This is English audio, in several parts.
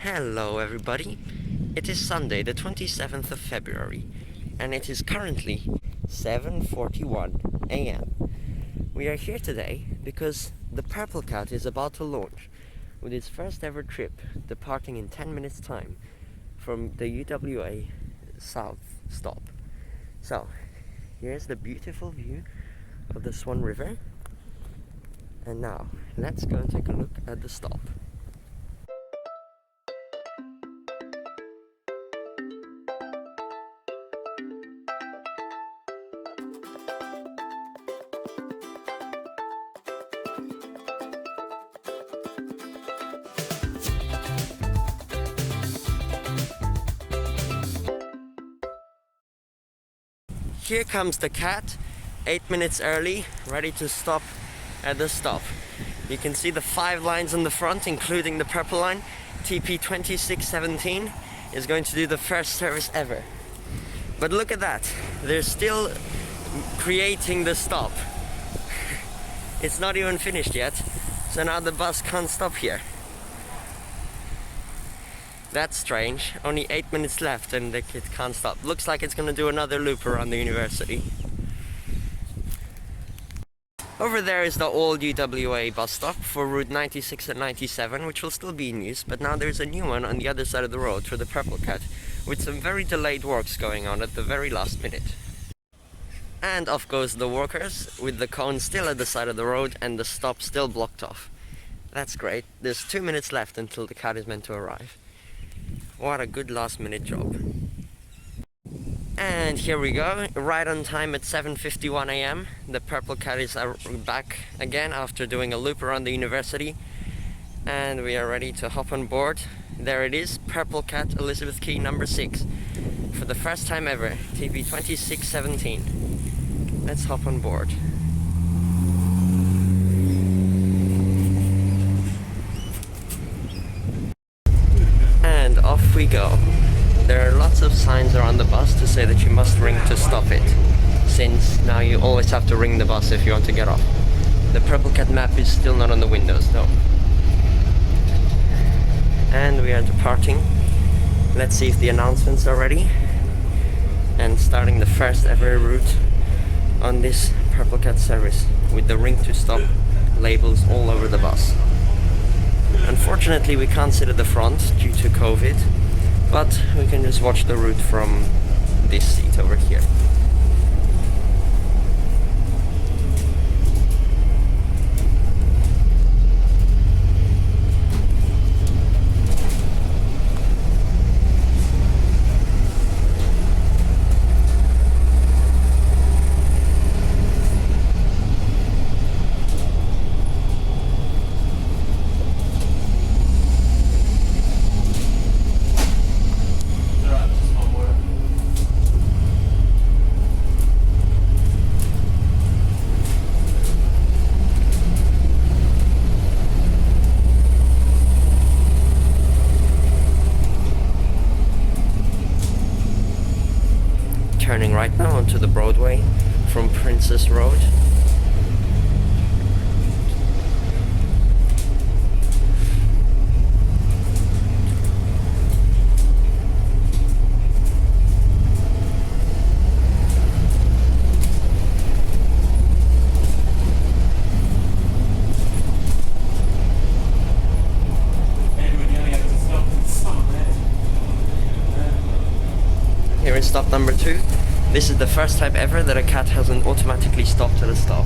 Hello everybody, it is Sunday the 27th of February and it is currently 7:41 a.m. We are here today because the Purple Cat is about to launch with its first ever trip, departing in 10 minutes time from the UWA South stop. So, here's the beautiful view of the Swan River, and now let's go and take a look at the stop. Here comes the cat, 8 minutes early, ready to stop at the stop. You can see the 5 lines on the front, including the purple line. TP 2617 is going to do the first service ever. But look at that, they're still creating the stop. It's not even finished yet, so now the bus can't stop here. That's strange. Only 8 minutes left and the kid can't stop. Looks like it's gonna do another loop around the university. Over there is the old UWA bus stop for Route 96 and 97, which will still be in use, but now there's a new one on the other side of the road for the Purple Cat, with some very delayed works going on at the very last minute. And off goes the workers, with the cone still at the side of the road and the stop still blocked off. That's great. There's 2 minutes left until the cat is meant to arrive. What a good last minute job. And here we go, right on time at 7:51 a.m. The Purple Cat is back again after doing a loop around the university, and we are ready to hop on board. There it is, Purple Cat Elizabeth Quay number 6 for the first time ever, TP 2617. Let's hop on board. And off we go. There are lots of signs around the bus to say that you must ring to stop it, since now you always have to ring the bus if you want to get off. The Purple Cat map is still not on the windows though. And we are departing. Let's see if the announcements are ready. And starting the first ever route on this Purple Cat service with the ring to stop labels all over the bus. Unfortunately, we can't sit at the front due to COVID, but we can just watch the route from this seat over here. Turning right now onto the Broadway from Princess Road. Here is stop number 2. This is the first time ever that a cat hasn't automatically stopped at a stop.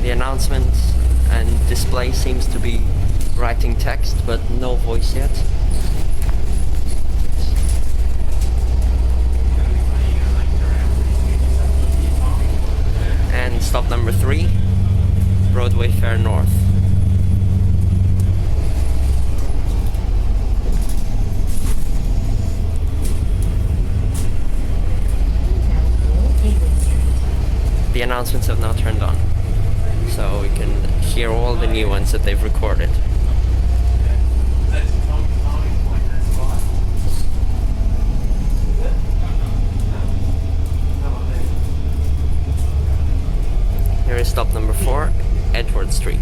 The announcements and display seems to be writing text, but no voice yet. And stop number 3. Broadway Fair North. The announcements have now turned on, so we can hear all the new ones that they've recorded. Stop number 4, Edward Street.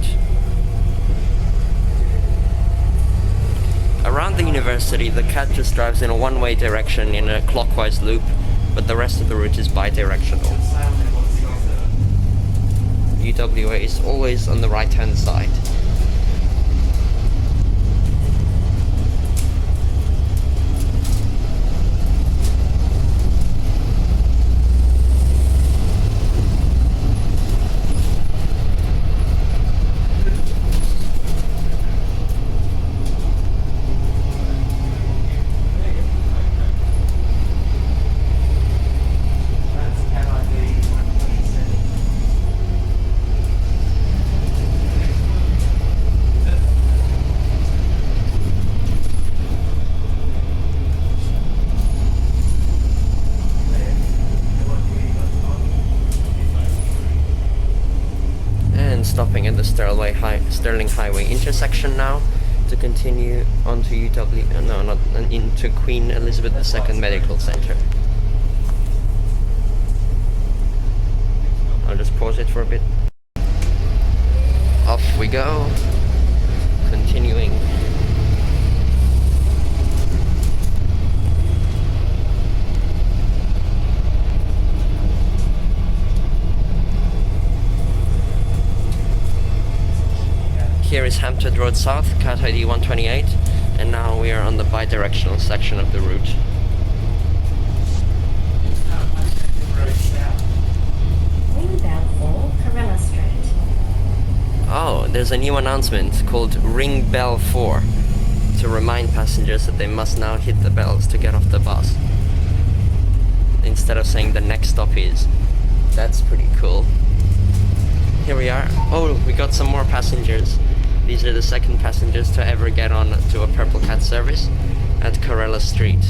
Around the university, the cat just drives in a one-way direction in a clockwise loop, but the rest of the route is bi-directional. UWA is always on the right-hand side. Stopping at the Sterling Highway intersection now to continue onto into Queen Elizabeth II Medical Center. I'll just pause it for a bit. Off we go, continuing. Here is Hampstead Road South, cat ID 128, and now we are on the bi-directional section of the route. Ring bell for Corella Street. Oh, there's a new announcement called Ring Bell 4 to remind passengers that they must now hit the bells to get off the bus, instead of saying the next stop is. That's pretty cool. Here we are. Oh, we got some more passengers. These are the second passengers to ever get on to a Purple Cat service at Corella Street.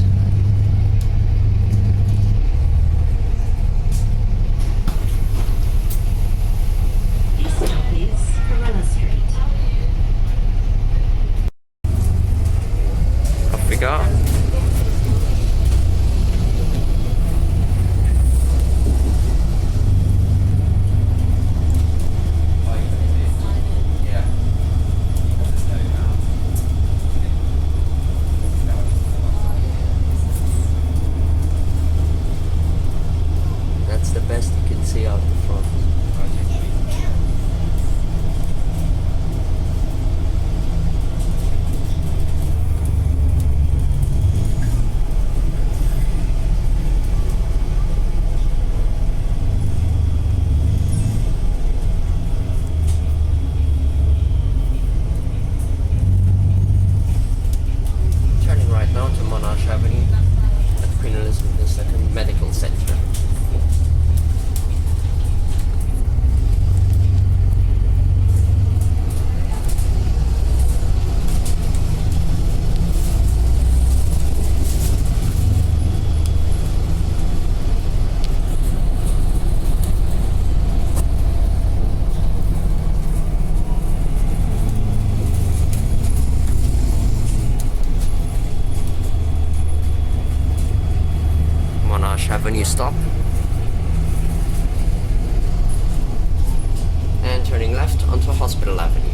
This stop is Corella Street. Off we go. The best you can see out the front. Turning right now to Monash Avenue at Queen Elizabeth II Medical Center. Avenue stop, and turning left onto Hospital Avenue.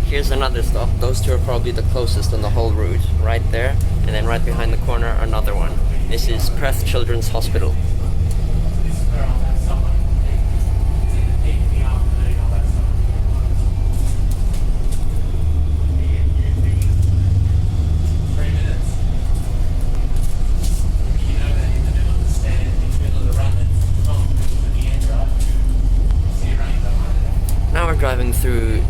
Here's another stop. Those two are probably the closest on the whole route, right there, and then right behind the corner another one. This is Perth Children's Hospital. Driving through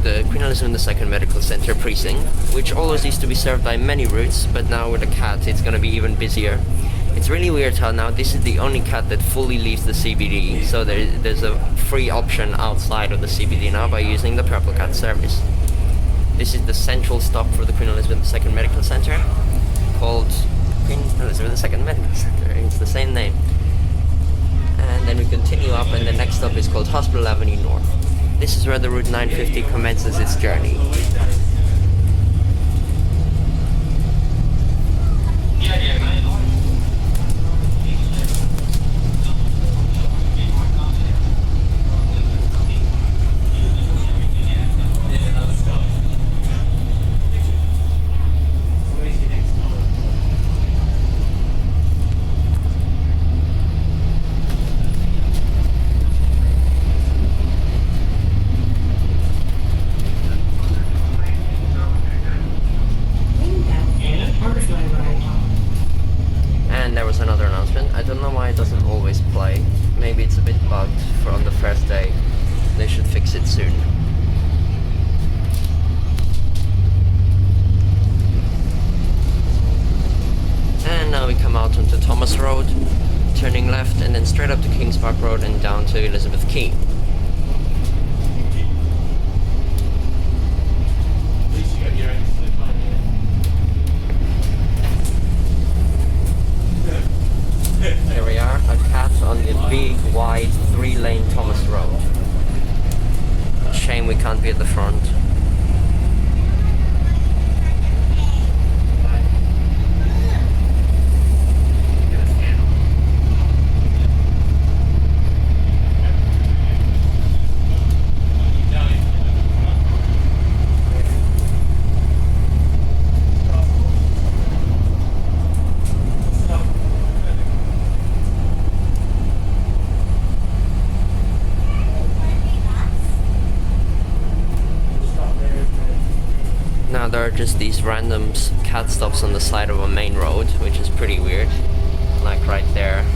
the Queen Elizabeth II Medical Center precinct, which always used to be served by many routes, but now with a cat it's going to be even busier. It's really weird how now this is the only cat that fully leaves the CBD, so there's a free option outside of the CBD now by using the Purple Cat service. This is the central stop for the Queen Elizabeth II Medical Center, called Queen Elizabeth II Medical Center. It's the same name. And then we continue up, and the next stop is called Hospital Avenue North. This is where the Route 950 commences its journey. Road, turning left, and then straight up to Kings Park Road and down to Elizabeth Quay. Here we are, a cat on the big, wide, 3-lane Thomas Road. Shame we can't be at the front. Now there are just these random cat stops on the side of a main road, which is pretty weird. Like right there.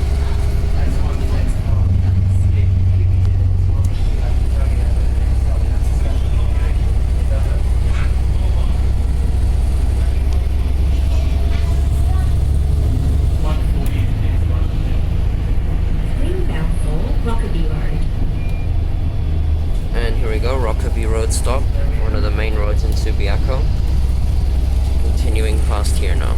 Greenbelt for Rockaby Road. And here we go, Rockaby Road stop, one of the main roads in Subiaco. Continuing past here now.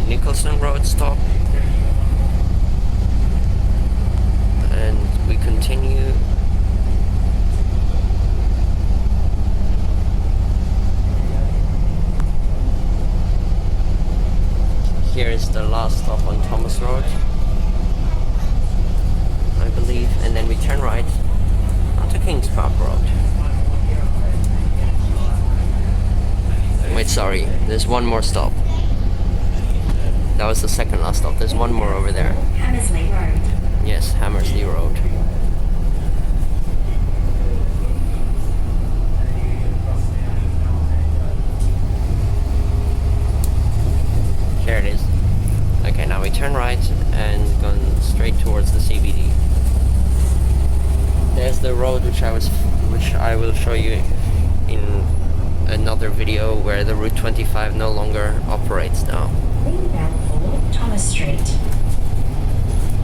Nicholson Road stop, and we continue. Here is the last stop on Thomas Road, I believe, and then we turn right onto Kings Park Road. Wait, sorry, there's one more stop. That was the second last stop. There's one more over there. Hammersley Road. Yes, Hammersley Road. Here it is. Okay, now we turn right and go straight towards the CBD. There's the road which I will show you in another video, where the Route 25 no longer operates now. Greenbelt for Thomas Street.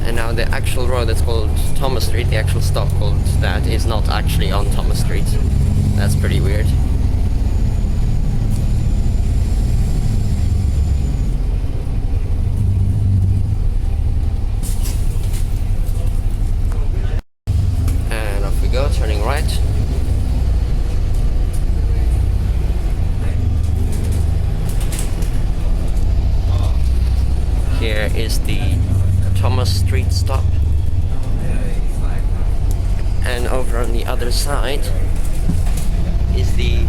And now the actual road that's called Thomas Street, the actual stop called that, is not actually on Thomas Street. That's pretty weird. And off we go, turning right. Here is the Thomas Street stop, and over on the other side is the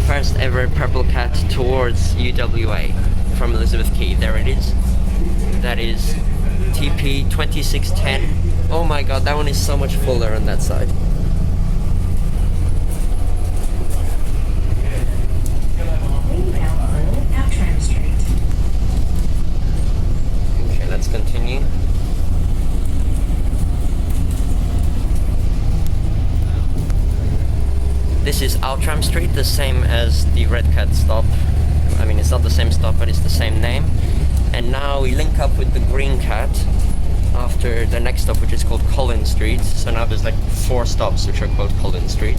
first ever Purple Cat towards UWA from Elizabeth Quay. There it is. That is TP 2610. Oh my god, that one is so much fuller on that side. Greenbelt for Outram Street. Okay, let's continue. This is Outram Street, the same as the Red Cat stop. I mean, it's not the same stop, but it's the same name. And now we link up with the Green Cat after the next stop, which is called Collins Street. So now there's like 4 stops which are called Collins Street.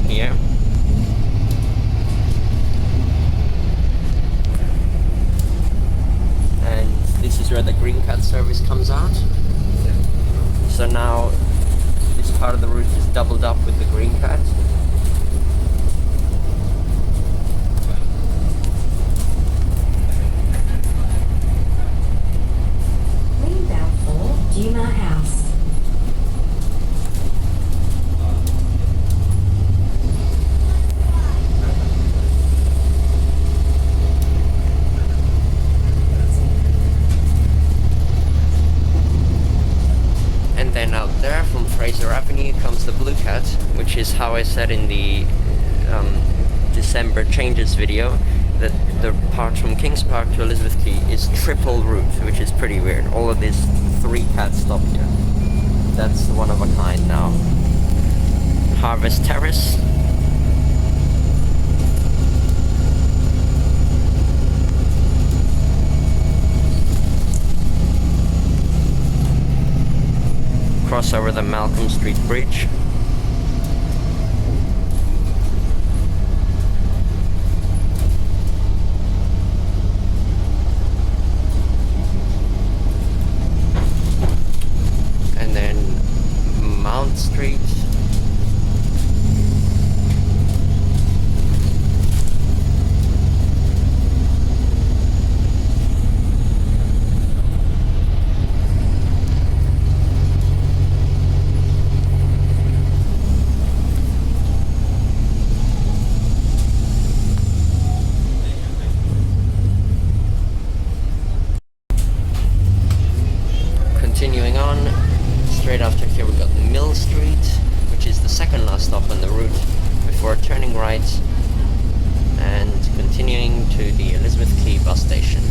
Here. And this is where the Green Cat service comes out. So now this part of the route is doubled up with the Green Cat. Fraser Avenue comes the Blue Cat, which is how I said in the December changes video, that the part from Kings Park to Elizabeth Quay is triple route, which is pretty weird. All of these 3 cats stop here. That's one of a kind now. Harvest Terrace. Cross over the Malcolm Street Bridge. And then Mount Street. Continuing on, straight after here we got Mill Street, which is the second last stop on the route before turning right and continuing to the Elizabeth Quay bus station.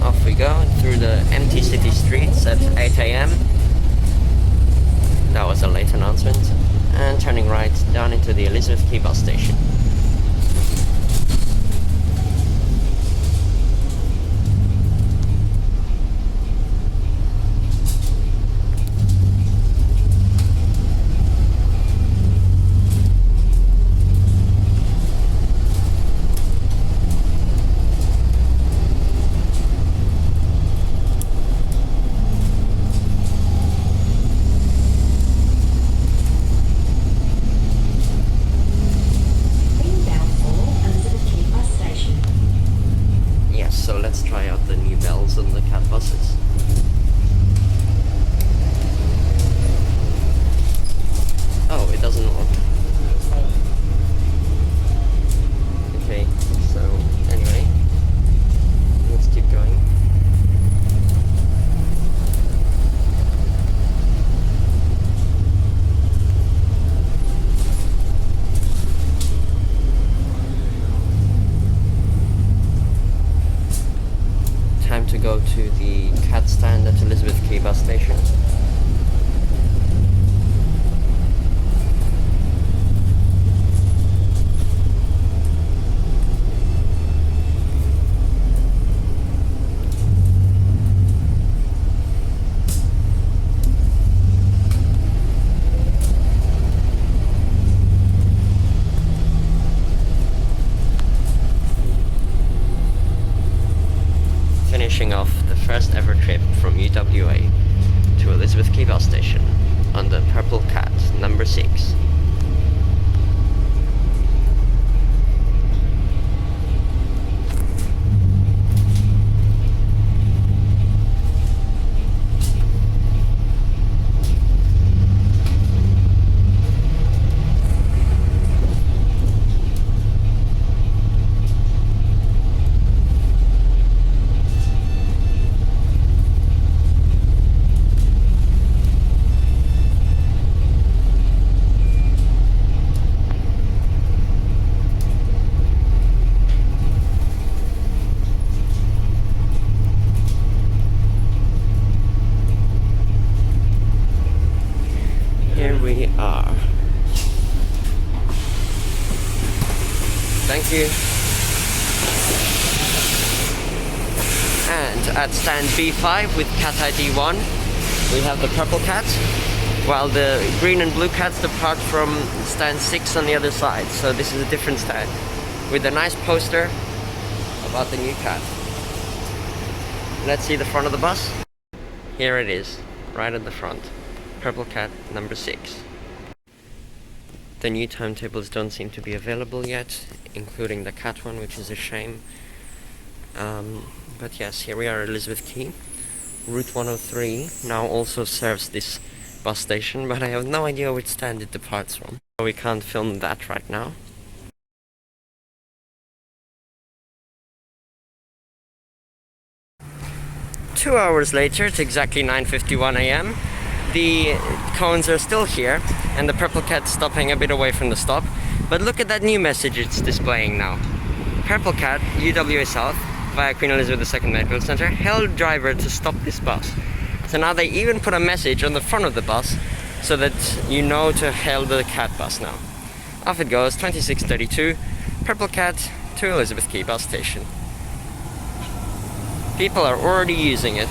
Off we go through the empty city streets at 8 AM. That was a late announcement. And turning right down into the Elizabeth Quay bus station. So let's try out the new bells on the cat buses. Oh, it doesn't work. Okay, so anyway, let's keep going. Time to go to the cat stand at Elizabeth Quay bus station. Finishing off the first ever trip from UWA to Elizabeth Quay bus station on the Purple Cat number 6. Here we are. Thank you. And at stand B5 with cat ID 1, we have the purple cat, while the green and blue cats depart from stand 6 on the other side. So this is a different stand with a nice poster about the new cat. Let's see the front of the bus. Here it is, right at the front. Purple Cat number 6. The new timetables don't seem to be available yet, including the cat one, which is a shame. But yes, here we are at Elizabeth Quay. Route 103 now also serves this bus station, but I have no idea which stand it departs from. So we can't film that right now. 2 hours later, it's exactly 9:51 a.m. The cones are still here, and the Purple Cat's stopping a bit away from the stop. But look at that new message it's displaying now. Purple Cat, UWA South, via Queen Elizabeth II Medical Center, held driver to stop this bus. So now they even put a message on the front of the bus so that you know to hail the cat bus now. Off it goes, 26:32, Purple Cat to Elizabeth Quay bus station. People are already using it.